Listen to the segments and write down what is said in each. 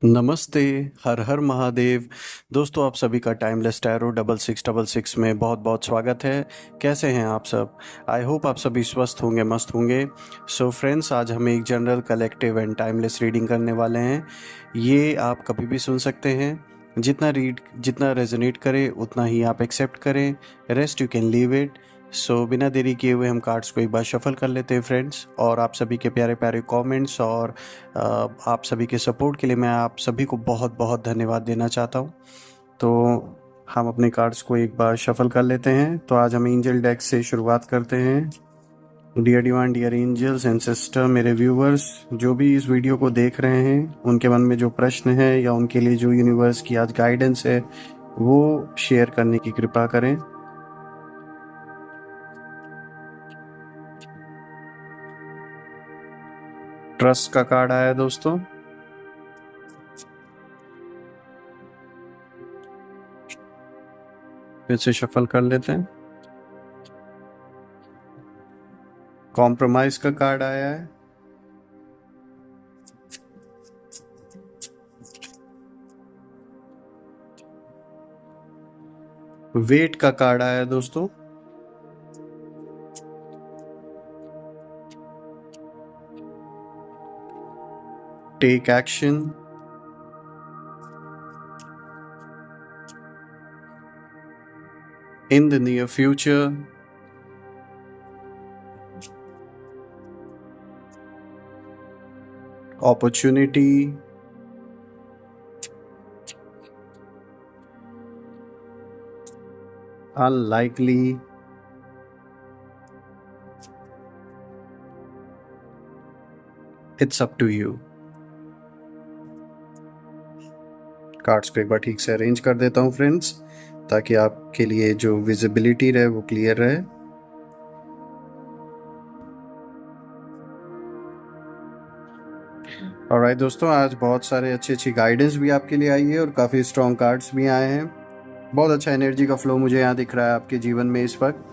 नमस्ते, हर हर महादेव। दोस्तों आप सभी का टाइमलेस टैरो 6666 में बहुत बहुत स्वागत है। कैसे हैं आप सब? आई होप आप सभी स्वस्थ होंगे, मस्त होंगे। सो फ्रेंड्स, आज हम एक general collective and timeless reading करने वाले हैं। ये आप कभी भी सुन सकते हैं। जितना रेजोनेट करे उतना ही आप एक्सेप्ट करें, rest you can leave it. So बिना देरी किए हुए हम कार्ड्स को एक बार शफल कर लेते हैं फ्रेंड्स। और आप सभी के प्यारे प्यारे कमेंट्स और आप सभी के सपोर्ट के लिए मैं आप सभी को बहुत बहुत धन्यवाद देना चाहता हूँ। तो हम अपने कार्ड्स को एक बार शफल कर लेते हैं। तो आज हम एंजल डेक से शुरुआत करते हैं। Dear divine, dear angels and sister, मेरे व्यूवर्स जो भी इस वीडियो को देख रहे हैं, उनके मन में जो प्रश्न है या उनके लिए जो यूनिवर्स की आज गाइडेंस है वो शेयर करने की कृपा करें। ट्रस्ट का कार्ड आया दोस्तों। फिर से शफल कर लेते हैं। कॉम्प्रोमाइज का कार्ड आया है। वेट का कार्ड आया है दोस्तों। Take action. In the near future. Opportunity. Unlikely. It's up to you. Cards को एक बार ठीक से अरेंज कर देता हूँ फ्रेंड्स, ताकि आपके लिए जो विजिबिलिटी रहे वो क्लियर रहे। ऑलराइट दोस्तों, आज बहुत सारे अच्छी गाइडेंस भी आपके लिए आई है और काफ़ी स्ट्रॉन्ग कार्ड्स भी आए हैं। बहुत अच्छा एनर्जी का फ्लो मुझे यहाँ दिख रहा है आपके जीवन में इस वक्त।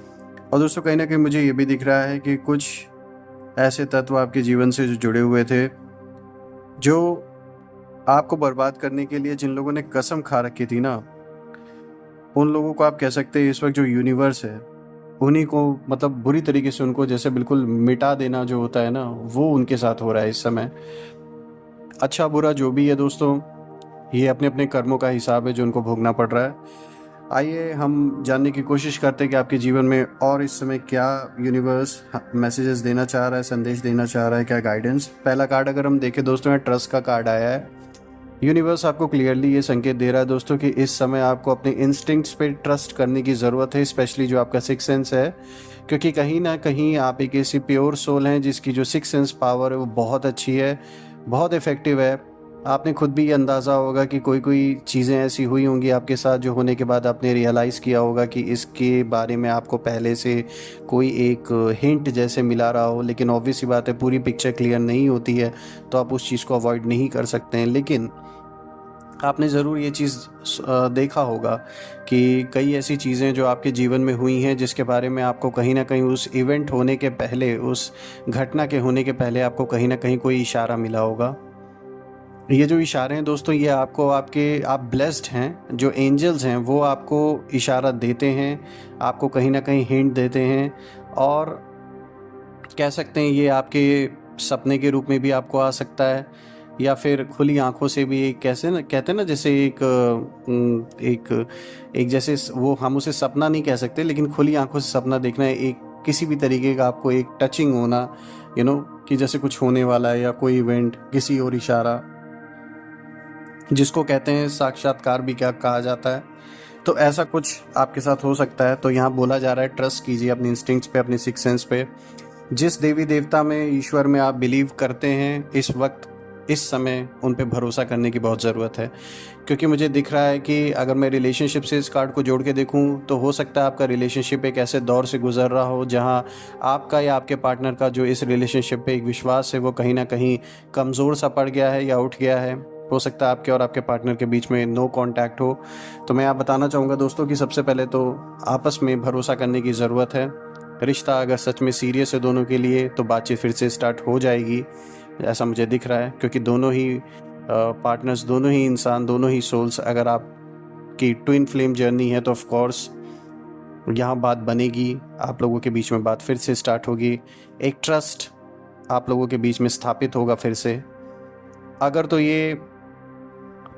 और दोस्तों कहीं ना कहीं मुझे ये भी दिख रहा है कि कुछ ऐसे तत्व आपके जीवन से जो जुड़े हुए थे, जो आपको बर्बाद करने के लिए जिन लोगों ने कसम खा रखी थी ना, उन लोगों को आप कह सकते हैं इस वक्त जो यूनिवर्स है उन्हीं को, मतलब बुरी तरीके से उनको जैसे बिल्कुल मिटा देना जो होता है ना, वो उनके साथ हो रहा है इस समय। अच्छा बुरा जो भी है दोस्तों, ये अपने अपने कर्मों का हिसाब है जो उनको भोगना पड़ रहा है। आइए हम जानने की कोशिश करते हैं कि आपके जीवन में और इस समय क्या यूनिवर्स मैसेजेस देना चाह रहा है, संदेश देना चाह रहा है, क्या गाइडेंस। पहला कार्ड अगर हम देखें दोस्तों, यहाँ ट्रस्ट का कार्ड आया है। यूनिवर्स आपको क्लियरली ये संकेत दे रहा है दोस्तों कि इस समय आपको अपने इंस्टिंक्ट्स पे ट्रस्ट करने की ज़रूरत है, स्पेशली जो आपका सिक्स सेंस है। क्योंकि कहीं ना कहीं आप एक ऐसी प्योर सोल हैं जिसकी जो सिक्स सेंस पावर है वो बहुत अच्छी है, बहुत इफ़ेक्टिव है। आपने खुद भी ये अंदाज़ा होगा कि कोई चीज़ें ऐसी हुई होंगी आपके साथ जो होने के बाद आपने रियलाइज़ किया होगा कि इसके बारे में आपको पहले से कोई एक हिंट जैसे मिला रहा हो, लेकिन ऑब्वियस सी बात है पूरी पिक्चर क्लियर नहीं होती है तो आप उस चीज़ को अवॉइड नहीं कर सकते हैं। लेकिन आपने ज़रूर ये चीज़ देखा होगा कि कई ऐसी चीज़ें जो आपके जीवन में हुई हैं जिसके बारे में आपको कहीं ना कहीं उस इवेंट होने के पहले, उस घटना के होने के पहले आपको कहीं ना कहीं कोई इशारा मिला होगा। ये जो इशारे हैं दोस्तों, ये आपको आप ब्लेस्ड हैं। जो एंजल्स हैं वो आपको इशारा देते हैं, आपको कहीं ना कहीं हिंट देते हैं, और कह सकते हैं ये आपके सपने के रूप में भी आपको आ सकता है, या फिर खुली आंखों से भी। कैसे ना कहते हैं ना, जैसे एक जैसे वो, हम उसे सपना नहीं कह सकते लेकिन खुली आंखों से सपना देखना है, एक किसी भी तरीके का आपको एक टचिंग होना, कि जैसे कुछ होने वाला है या कोई इवेंट, किसी और इशारा, जिसको कहते हैं साक्षात्कार भी क्या कहा जाता है। तो ऐसा कुछ आपके साथ हो सकता है। तो यहाँ बोला जा रहा है ट्रस्ट कीजिए अपने इंस्टिंक्ट्स पे, अपने सिक्स सेंस पे। जिस देवी देवता में, ईश्वर में आप बिलीव करते हैं, इस वक्त इस समय उन पे भरोसा करने की बहुत ज़रूरत है। क्योंकि मुझे दिख रहा है कि अगर मैं रिलेशनशिप से इस कार्ड को जोड़ के देखूं तो हो सकता है आपका रिलेशनशिप एक ऐसे दौर से गुजर रहा हो जहां आपका या आपके पार्टनर का जो इस रिलेशनशिप पे एक विश्वास है वो कहीं ना कहीं कमज़ोर सा पड़ गया है या उठ गया है। हो सकता है आपके और आपके पार्टनर के बीच में नो कांटेक्ट हो। तो मैं आप बताना चाहूँगा दोस्तों कि सबसे पहले तो आपस में भरोसा करने की ज़रूरत है। रिश्ता अगर सच में सीरियस है दोनों के लिए तो बातचीत फिर से स्टार्ट हो जाएगी, ऐसा मुझे दिख रहा है। क्योंकि दोनों ही पार्टनर्स, दोनों ही इंसान, दोनों ही सोल्स, अगर आप की ट्विन फ्लेम जर्नी है तो ऑफ कोर्स यहाँ बात बनेगी, आप लोगों के बीच में बात फिर से स्टार्ट होगी, एक ट्रस्ट आप लोगों के बीच में स्थापित होगा फिर से। अगर तो ये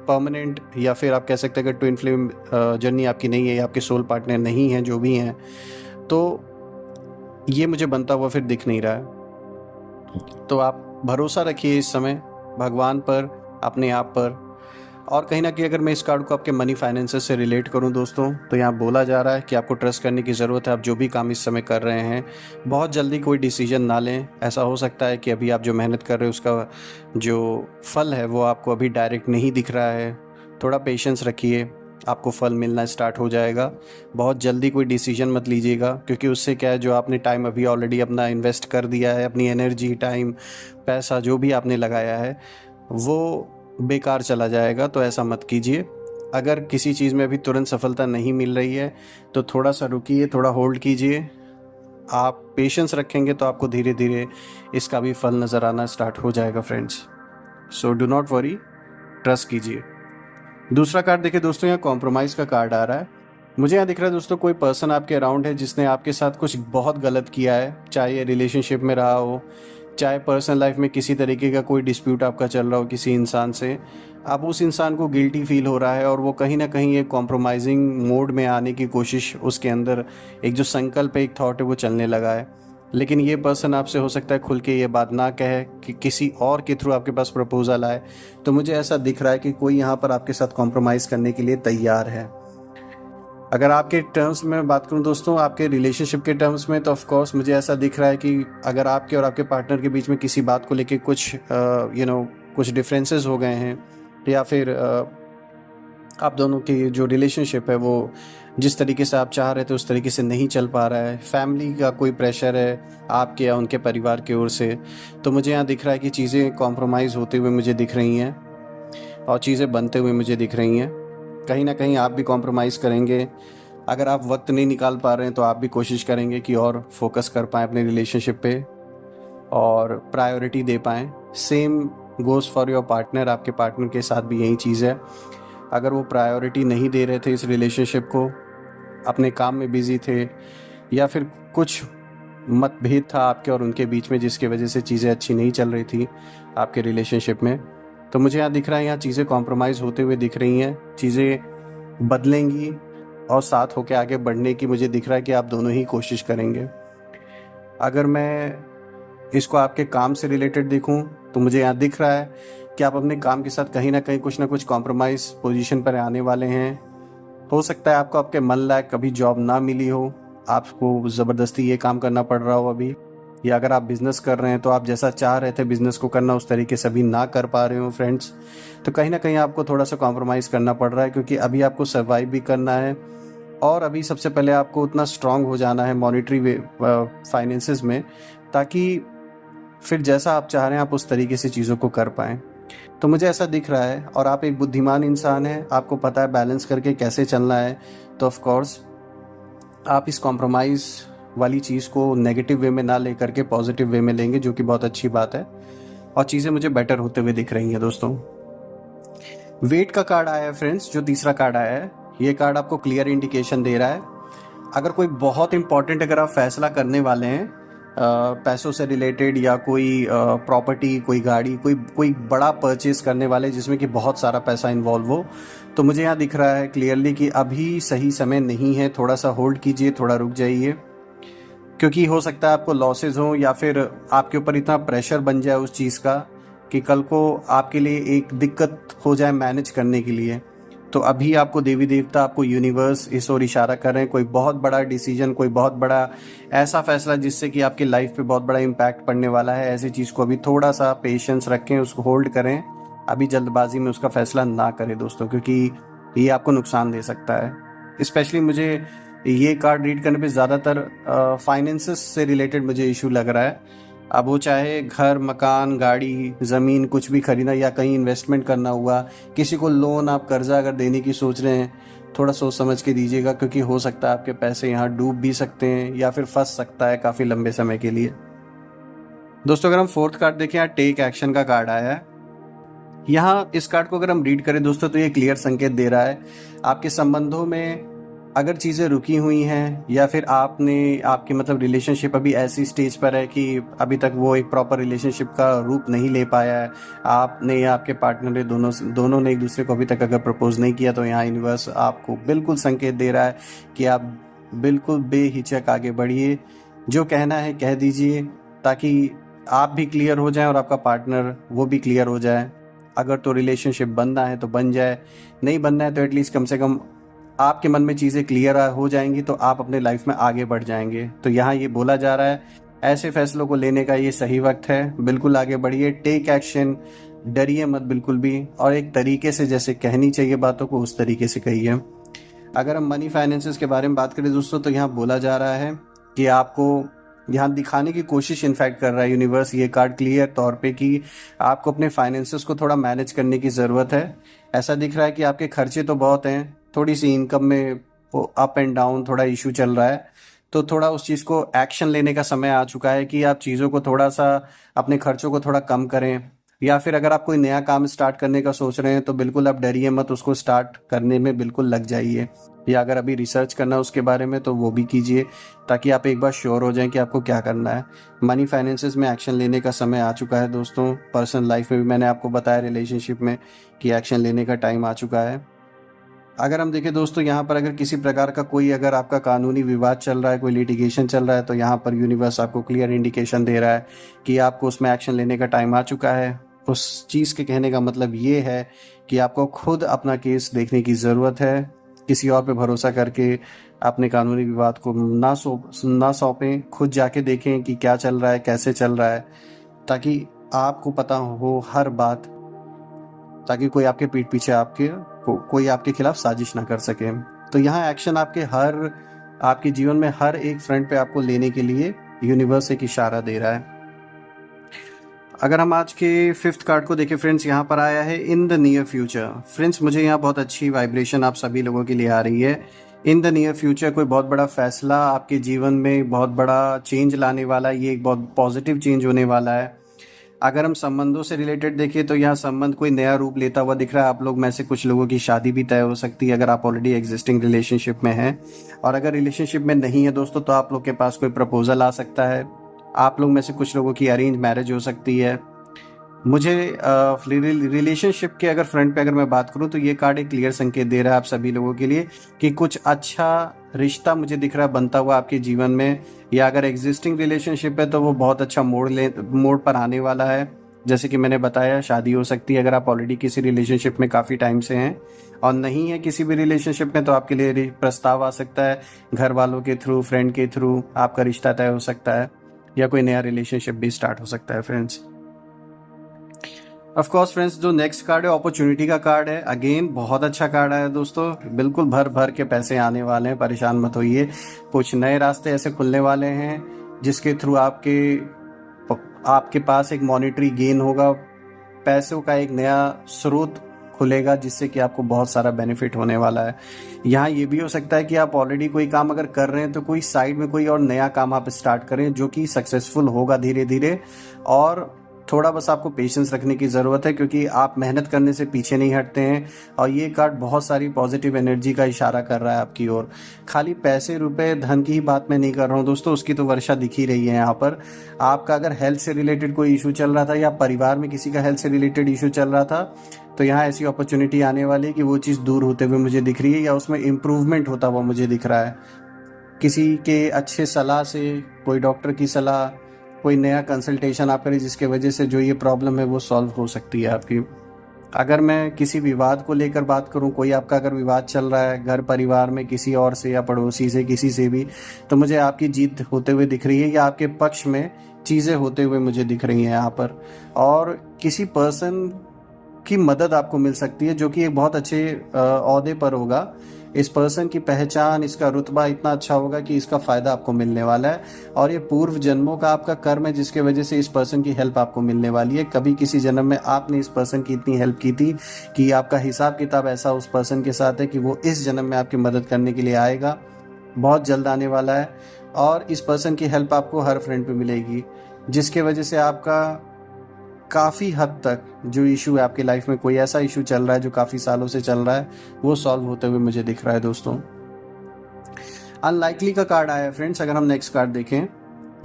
परमानेंट, या फिर आप कह सकते हैं कि ट्विन फ्लेम जर्नी आपकी नहीं है, आपके सोल पार्टनर नहीं हैं, जो भी हैं, तो ये मुझे बनता हुआ फिर दिख नहीं रहा है। तो आप भरोसा रखिए इस समय भगवान पर, अपने आप पर। और कहीं ना कहीं अगर मैं इस कार्ड को आपके मनी फाइनेंसेस से रिलेट करूं दोस्तों, तो यहाँ बोला जा रहा है कि आपको ट्रस्ट करने की ज़रूरत है। आप जो भी काम इस समय कर रहे हैं, बहुत जल्दी कोई डिसीजन ना लें। ऐसा हो सकता है कि अभी आप जो मेहनत कर रहे हो उसका जो फल है वो आपको अभी डायरेक्ट नहीं दिख रहा है। थोड़ा पेशेंस रखिए, आपको फल मिलना स्टार्ट हो जाएगा। बहुत जल्दी कोई डिसीजन मत लीजिएगा, क्योंकि उससे क्या है, जो आपने टाइम अभी ऑलरेडी अपना इन्वेस्ट कर दिया है, अपनी एनर्जी, टाइम, पैसा जो भी आपने लगाया है वो बेकार चला जाएगा। तो ऐसा मत कीजिए। अगर किसी चीज़ में अभी तुरंत सफलता नहीं मिल रही है तो थोड़ा सा रुकिए, थोड़ा होल्ड कीजिए। आप पेशेंस रखेंगे तो आपको धीरे धीरे इसका भी फल नज़र आना स्टार्ट हो जाएगा friends. So do not worry, trust कीजिए। दूसरा कार्ड देखिए दोस्तों, यहाँ कॉम्प्रोमाइज़ का कार्ड आ रहा है। मुझे यहाँ दिख रहा है दोस्तों, कोई पर्सन आपके अराउंड है जिसने आपके साथ कुछ बहुत गलत किया है, चाहे ये रिलेशनशिप में रहा हो, चाहे पर्सनल लाइफ में किसी तरीके का कोई डिस्प्यूट आपका चल रहा हो किसी इंसान से। अब उस इंसान को गिल्टी फील हो रहा है और वो कहीं ना कहीं एक कॉम्प्रोमाइजिंग मोड में आने की कोशिश, उसके अंदर एक जो संकल्प है, एक थॉट है, वो चलने लगा है। लेकिन ये पर्सन आपसे हो सकता है खुल के ये बात ना कहे कि किसी और के थ्रू आपके पास प्रपोजल आए। तो मुझे ऐसा दिख रहा है कि कोई यहाँ पर आपके साथ कॉम्प्रोमाइज़ करने के लिए तैयार है। अगर आपके टर्म्स में बात करूं दोस्तों, आपके रिलेशनशिप के टर्म्स में, तो ऑफ कोर्स मुझे ऐसा दिख रहा है कि अगर आपके और आपके पार्टनर के बीच में किसी बात को लेके कुछ कुछ डिफरेंसेस हो गए हैं, या फिर आप दोनों की जो रिलेशनशिप है वो जिस तरीके से आप चाह रहे थे उस तरीके से नहीं चल पा रहा है, फैमिली का कोई प्रेशर है आपके या उनके परिवार की ओर से, तो मुझे यहाँ दिख रहा है कि चीज़ें कॉम्प्रोमाइज़ होते हुए मुझे दिख रही हैं और चीज़ें बनते हुए मुझे दिख रही हैं। कहीं ना कहीं आप भी कॉम्प्रोमाइज़ करेंगे। अगर आप वक्त नहीं निकाल पा रहे हैं तो आप भी कोशिश करेंगे कि और फोकस कर पाएँ अपने रिलेशनशिप पे और प्रायोरिटी दे पाएँ। Same goes for your partner, आपके पार्टनर के साथ भी यही चीज़ है। अगर वो प्रायोरिटी नहीं दे रहे थे इस रिलेशनशिप को, अपने काम में बिज़ी थे, या फिर कुछ मतभेद था आपके और उनके बीच में जिसकी वजह से चीज़ें अच्छी नहीं चल रही थी आपके रिलेशनशिप में, तो मुझे यहाँ दिख रहा है यहाँ चीज़ें कॉम्प्रोमाइज़ होते हुए दिख रही हैं। चीज़ें बदलेंगी और साथ होकर आगे बढ़ने की मुझे दिख रहा है कि आप दोनों ही कोशिश करेंगे। अगर मैं इसको आपके काम से रिलेटेड देखूं तो मुझे यहाँ दिख रहा है कि आप अपने काम के साथ कहीं ना कुछ कॉम्प्रोमाइज़ पोजीशन पर आने वाले हैं। हो सकता है आपको आपके मन लायक कभी जॉब ना मिली हो, आपको ज़बरदस्ती ये काम करना पड़ रहा हो अभी, या अगर आप बिज़नेस कर रहे हैं तो आप जैसा चाह रहे थे बिज़नेस को करना उस तरीके से अभी ना कर पा रहे हो फ्रेंड्स, तो कहीं ना कहीं आपको थोड़ा सा कॉम्प्रोमाइज़ करना पड़ रहा है, क्योंकि अभी आपको सर्वाइव भी करना है और अभी सबसे पहले आपको उतना स्ट्रांग हो जाना है मॉनेटरी फाइनेंसेस में, ताकि फिर जैसा आप चाह रहे हैं आप उस तरीके से चीज़ों को कर पाएँ। तो मुझे ऐसा दिख रहा है, और आप एक बुद्धिमान इंसान हैं, आपको पता है बैलेंस करके कैसे चलना है। तो ऑफ कोर्स आप इस कॉम्प्रोमाइज़ वाली चीज़ को नेगेटिव वे में ना लेकर के पॉजिटिव वे में लेंगे, जो कि बहुत अच्छी बात है, और चीज़ें मुझे बेटर होते हुए दिख रही हैं दोस्तों। वेट का कार्ड आया है फ्रेंड्स, जो तीसरा कार्ड आया है, ये कार्ड आपको क्लियर इंडिकेशन दे रहा है अगर कोई बहुत इंपॉर्टेंट, अगर आप फैसला करने वाले हैं पैसों से रिलेटेड, या कोई प्रॉपर्टी, कोई गाड़ी, कोई बड़ा परचेज करने वाले जिसमें कि बहुत सारा पैसा इन्वॉल्व हो, तो मुझे यहाँ दिख रहा है क्लियरली कि अभी सही समय नहीं है। थोड़ा सा होल्ड कीजिए, थोड़ा रुक जाइए, क्योंकि हो सकता है आपको लॉसेज हो या फिर आपके ऊपर इतना प्रेशर बन जाए उस चीज़ का कि कल को आपके लिए एक दिक्कत हो जाए मैनेज करने के लिए। तो अभी आपको देवी देवता, आपको यूनिवर्स इस ओर इशारा कर रहे हैं, कोई बहुत बड़ा डिसीजन, कोई बहुत बड़ा ऐसा फैसला जिससे कि आपकी लाइफ पे बहुत बड़ा इम्पैक्ट पड़ने वाला है, ऐसी चीज़ को अभी थोड़ा सा पेशेंस रखें, उसको होल्ड करें। अभी जल्दबाजी में उसका फैसला ना करें दोस्तों, क्योंकि ये आपको नुकसान दे सकता है। स्पेशली मुझे ये कार्ड रीड करने पे ज़्यादातर फाइनेंसेस से रिलेटेड मुझे इशू लग रहा है। अब वो चाहे घर, मकान, गाड़ी, ज़मीन, कुछ भी खरीदना या कहीं इन्वेस्टमेंट करना हुआ, किसी को लोन, आप कर्जा अगर देने की सोच रहे हैं, थोड़ा सोच समझ के दीजिएगा, क्योंकि हो सकता है आपके पैसे यहाँ डूब भी सकते हैं या फिर फंस सकता है काफ़ी लंबे समय के लिए। दोस्तों अगर हम फोर्थ कार्ड देखें, यहाँ टेक एक्शन का कार्ड आया है। यहाँ इस कार्ड को अगर हम रीड करें दोस्तों तो ये क्लियर संकेत दे रहा है आपके संबंधों में अगर चीज़ें रुकी हुई हैं या फिर आपकी मतलब रिलेशनशिप अभी ऐसी स्टेज पर है कि अभी तक वो एक प्रॉपर रिलेशनशिप का रूप नहीं ले पाया है, आपने या आपके पार्टनर ने दोनों ने एक दूसरे को अभी तक अगर प्रपोज नहीं किया, तो यहाँ यूनिवर्स आपको बिल्कुल संकेत दे रहा है कि आप बिल्कुल बेहिचक आगे बढ़िए, जो कहना है कह दीजिए, ताकि आप भी क्लियर हो जाएं और आपका पार्टनर वो भी क्लियर हो जाए। अगर तो रिलेशनशिप बनना है तो बन जाए, नहीं बनना है तो एटलीस्ट कम से कम आपके मन में चीज़ें क्लियर हो जाएंगी तो आप अपने लाइफ में आगे बढ़ जाएंगे। तो यहाँ ये बोला जा रहा है ऐसे फैसलों को लेने का ये सही वक्त है, बिल्कुल आगे बढ़िए, टेक एक्शन, डरिए मत बिल्कुल भी, और एक तरीके से जैसे कहनी चाहिए बातों को उस तरीके से कहिए। अगर हम मनी फाइनेंसेस के बारे में बात करें दोस्तों तो यहाँ बोला जा रहा है कि आपको यहाँ दिखाने की कोशिश इनफैक्ट कर रहा है यूनिवर्स ये कार्ड क्लियर तौर पे कि आपको अपने फाइनेंसेस को थोड़ा मैनेज करने की ज़रूरत है। ऐसा दिख रहा है कि आपके खर्चे तो बहुत हैं, थोड़ी सी इनकम में अप एंड डाउन थोड़ा इशू चल रहा है, तो थोड़ा उस चीज़ को एक्शन लेने का समय आ चुका है कि आप चीज़ों को थोड़ा सा अपने खर्चों को थोड़ा कम करें। या फिर अगर आप कोई नया काम स्टार्ट करने का सोच रहे हैं तो बिल्कुल आप डरिए मत, उसको स्टार्ट करने में बिल्कुल लग जाइए, या अगर अभी रिसर्च करना है उसके बारे में तो वो भी कीजिए, ताकि आप एक बार श्योर हो जाएं कि आपको क्या करना है। मनी फाइनेंसेस में एक्शन लेने का समय आ चुका है दोस्तों। पर्सनल लाइफ में भी मैंने आपको बताया रिलेशनशिप में कि एक्शन लेने का टाइम आ चुका है। अगर हम देखें दोस्तों यहाँ पर अगर किसी प्रकार का कोई अगर आपका कानूनी विवाद चल रहा है, कोई लिटिगेशन चल रहा है, तो यहाँ पर यूनिवर्स आपको क्लियर इंडिकेशन दे रहा है कि आपको उसमें एक्शन लेने का टाइम आ चुका है। उस चीज़ के कहने का मतलब ये है कि आपको खुद अपना केस देखने की ज़रूरत है, किसी और पे भरोसा करके अपने कानूनी विवाद को ना सौंपें, खुद जाके देखें कि क्या चल रहा है, कैसे चल रहा है, ताकि आपको पता हो हर बात, ताकि कोई आपके पीठ पीछे कोई आपके खिलाफ साजिश ना कर सके। तो यहाँ एक्शन आपके जीवन में हर एक फ्रंट पे आपको लेने के लिए यूनिवर्स एक इशारा दे रहा है। अगर हम आज के 5th कार्ड को देखें फ्रेंड्स, यहाँ पर आया है in the near future. Friends मुझे यहाँ बहुत अच्छी वाइब्रेशन आप सभी लोगों के लिए आ रही है। इन द नियर फ्यूचर कोई बहुत बड़ा फैसला आपके जीवन में बहुत बड़ा चेंज लाने वाला है, ये एक बहुत पॉजिटिव चेंज होने वाला है। अगर हम संबंधों से रिलेटेड देखें तो यहाँ संबंध कोई नया रूप लेता हुआ दिख रहा है। आप लोग में से कुछ लोगों की शादी भी तय हो सकती है अगर आप ऑलरेडी एग्जिस्टिंग रिलेशनशिप में हैं, और अगर रिलेशनशिप में नहीं है दोस्तों तो आप लोग के पास कोई प्रपोजल आ सकता है। आप लोग में से कुछ लोगों की अरेंज मैरिज हो सकती है। मुझे रिलेशनशिप के अगर फ्रंट पे अगर मैं बात करूं तो ये कार्ड एक क्लियर संकेत दे रहा है आप सभी लोगों के लिए कि कुछ अच्छा रिश्ता मुझे दिख रहा है बनता हुआ आपके जीवन में, या अगर एग्जिस्टिंग रिलेशनशिप है तो वो बहुत अच्छा मोड़ पर आने वाला है। जैसे कि मैंने बताया शादी हो सकती है अगर आप ऑलरेडी किसी रिलेशनशिप में काफ़ी टाइम से हैं, और नहीं है किसी भी रिलेशनशिप में तो आपके लिए प्रस्ताव आ सकता है, घर वालों के थ्रू, फ्रेंड के थ्रू आपका रिश्ता तय हो सकता है, या कोई नया रिलेशनशिप भी स्टार्ट हो सकता है फ्रेंड्स। ऑफ कोर्स फ्रेंड्स जो नेक्स्ट कार्ड है अपॉर्चुनिटी का कार्ड है। अगेन बहुत अच्छा कार्ड है दोस्तों, बिल्कुल भर भर के पैसे आने वाले हैं, परेशान मत होइए। कुछ नए रास्ते ऐसे खुलने वाले हैं जिसके थ्रू आपके पास एक मॉनेटरी गेन होगा, पैसों का एक नया स्रोत खुलेगा जिससे कि आपको बहुत सारा बेनिफिट होने वाला है। यहाँ ये भी हो सकता है कि आप ऑलरेडी कोई काम अगर कर रहे हैं तो कोई साइड में कोई और नया काम आप स्टार्ट करें जो कि सक्सेसफुल होगा धीरे धीरे, और थोड़ा बस आपको पेशेंस रखने की ज़रूरत है क्योंकि आप मेहनत करने से पीछे नहीं हटते हैं। और ये कार्ड बहुत सारी पॉजिटिव एनर्जी का इशारा कर रहा है आपकी ओर। खाली पैसे रुपए धन की ही बात मैं नहीं कर रहा हूँ दोस्तों, उसकी तो वर्षा दिख ही रही है यहाँ पर। आपका अगर हेल्थ से रिलेटेड कोई इशू चल रहा था या परिवार में किसी का हेल्थ से रिलेटेड इशू चल रहा था तो यहाँ ऐसी अपॉर्चुनिटी आने वाली है कि वो चीज़ दूर होते हुए मुझे दिख रही है, या उसमें इम्प्रूवमेंट होता हुआ मुझे दिख रहा है। किसी के अच्छे सलाह से, कोई डॉक्टर की सलाह, कोई नया कंसल्टेशन आप करें जिसके वजह से जो ये प्रॉब्लम है वो सॉल्व हो सकती है आपकी। अगर मैं किसी विवाद को लेकर बात करूं, कोई आपका अगर विवाद चल रहा है घर परिवार में किसी और से या पड़ोसी से किसी से भी, तो मुझे आपकी जीत होते हुए दिख रही है या आपके पक्ष में चीज़ें होते हुए मुझे दिख रही हैं यहाँ पर। और किसी पर्सन की मदद आपको मिल सकती है जो कि एक बहुत अच्छे ओहदे पर होगा। इस पर्सन की पहचान, इसका रुतबा इतना अच्छा होगा कि इसका फ़ायदा आपको मिलने वाला है, और ये पूर्व जन्मों का आपका कर्म है जिसके वजह से इस पर्सन की हेल्प आपको मिलने वाली है। कभी किसी जन्म में आपने इस पर्सन की इतनी हेल्प की थी कि आपका हिसाब किताब ऐसा उस पर्सन के साथ है कि वो इस जन्म में आपकी मदद करने के लिए आएगा, बहुत जल्द आने वाला है। और इस पर्सन की हेल्प आपको हर फ्रंट पे मिलेगी जिसके वजह से आपका काफ़ी हद तक जो इशू है आपकी लाइफ में, कोई ऐसा इशू चल रहा है जो काफ़ी सालों से चल रहा है, वो सॉल्व होते हुए मुझे दिख रहा है दोस्तों। अनलाइकली का कार्ड आया है फ्रेंड्स। अगर हम नेक्स्ट कार्ड देखें,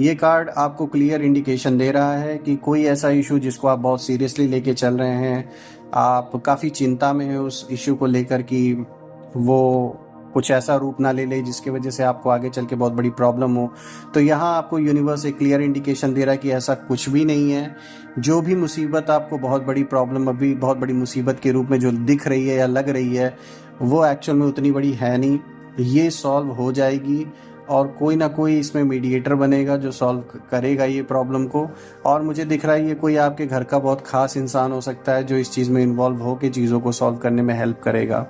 ये कार्ड आपको क्लियर इंडिकेशन दे रहा है कि कोई ऐसा इशू जिसको आप बहुत सीरियसली लेके चल रहे हैं, आप काफ़ी चिंता में हैं उस इशू को लेकर कि वो कुछ ऐसा रूप ना ले ले जिसकी वजह से आपको आगे चल के बहुत बड़ी प्रॉब्लम हो। तो यहाँ आपको यूनिवर्स एक क्लियर इंडिकेशन दे रहा है कि ऐसा कुछ भी नहीं है। जो भी मुसीबत आपको बहुत बड़ी प्रॉब्लम, अभी बहुत बड़ी मुसीबत के रूप में जो दिख रही है या लग रही है, वो एक्चुअल में उतनी बड़ी है नहीं। ये सॉल्व हो जाएगी और कोई ना कोई इसमें मीडिएटर बनेगा जो सॉल्व करेगा ये प्रॉब्लम को। और मुझे दिख रहा है ये कोई आपके घर का बहुत खास इंसान हो सकता है जो इस चीज़ में इन्वॉल्व हो के चीज़ों को सॉल्व करने में हेल्प करेगा।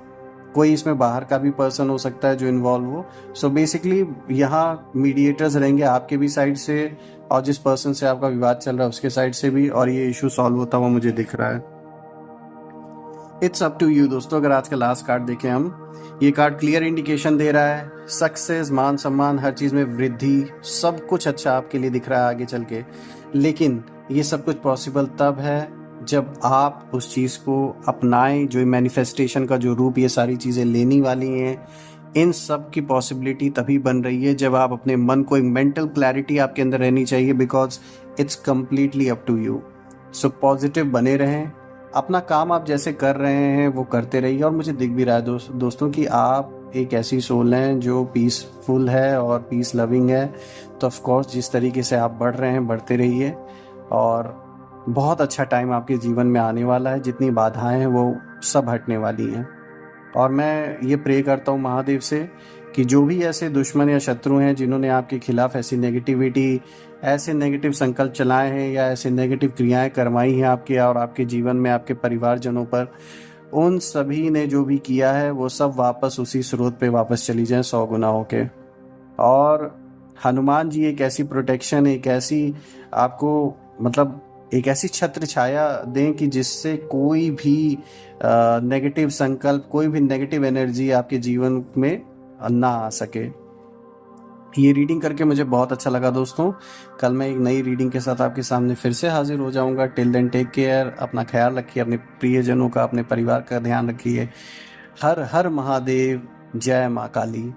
कोई इसमें बाहर का भी पर्सन हो सकता है जो इन्वॉल्व हो। सो बेसिकली यहाँ मीडिएटर्स रहेंगे आपके भी साइड से और जिस पर्सन से आपका विवाद चल रहा है उसके साइड से भी, और ये इशू सॉल्व होता हुआ मुझे दिख रहा है। इट्स अप टू यू दोस्तों। अगर आज का लास्ट कार्ड देखें हम, ये कार्ड क्लियर इंडिकेशन दे रहा है सक्सेस, मान सम्मान, हर चीज़ में वृद्धि, सब कुछ अच्छा आपके लिए दिख रहा है आगे चल के। लेकिन ये सब कुछ पॉसिबल तब है जब आप उस चीज़ को अपनाएं, जो मैनिफेस्टेशन का जो रूप ये सारी चीज़ें लेने वाली हैं। इन सब की पॉसिबिलिटी तभी बन रही है जब आप अपने मन को, एक मेंटल क्लैरिटी आपके अंदर रहनी चाहिए, because it's completely up to you. So positive बने रहें, अपना काम आप जैसे कर रहे हैं वो करते रहिए। और मुझे दिख भी रहा है दोस्तों कि आप एक ऐसी सोल हैं जो पीसफुल है और पीस लविंग है। तो ऑफ कोर्स जिस तरीके से आप बढ़ रहे हैं बढ़ते रहिए, और बहुत अच्छा टाइम आपके जीवन में आने वाला है। जितनी बाधाएं हैं वो सब हटने वाली हैं। और मैं ये प्रे करता हूँ महादेव से कि जो भी ऐसे दुश्मन या शत्रु हैं जिन्होंने आपके खिलाफ ऐसी नेगेटिविटी, ऐसे नेगेटिव संकल्प चलाए हैं या ऐसे नेगेटिव क्रियाएं करवाई हैं आपके और आपके जीवन में, आपके परिवारजनों पर, उन सभी ने जो भी किया है वो सब वापस उसी स्रोत पे वापस चली जाएं 100 गुना होके। और हनुमान जी एक ऐसी प्रोटेक्शन, एक ऐसी आपको मतलब एक ऐसी छत्र छाया दें कि जिससे कोई भी नेगेटिव संकल्प, कोई भी नेगेटिव एनर्जी आपके जीवन में ना आ सके। ये रीडिंग करके मुझे बहुत अच्छा लगा दोस्तों। कल मैं एक नई रीडिंग के साथ आपके सामने फिर से हाजिर हो जाऊंगा। टिल देन टेक केयर, अपना ख्याल रखिए, अपने प्रियजनों का, अपने परिवार का ध्यान रखिए। हर हर महादेव, जय माँ काली।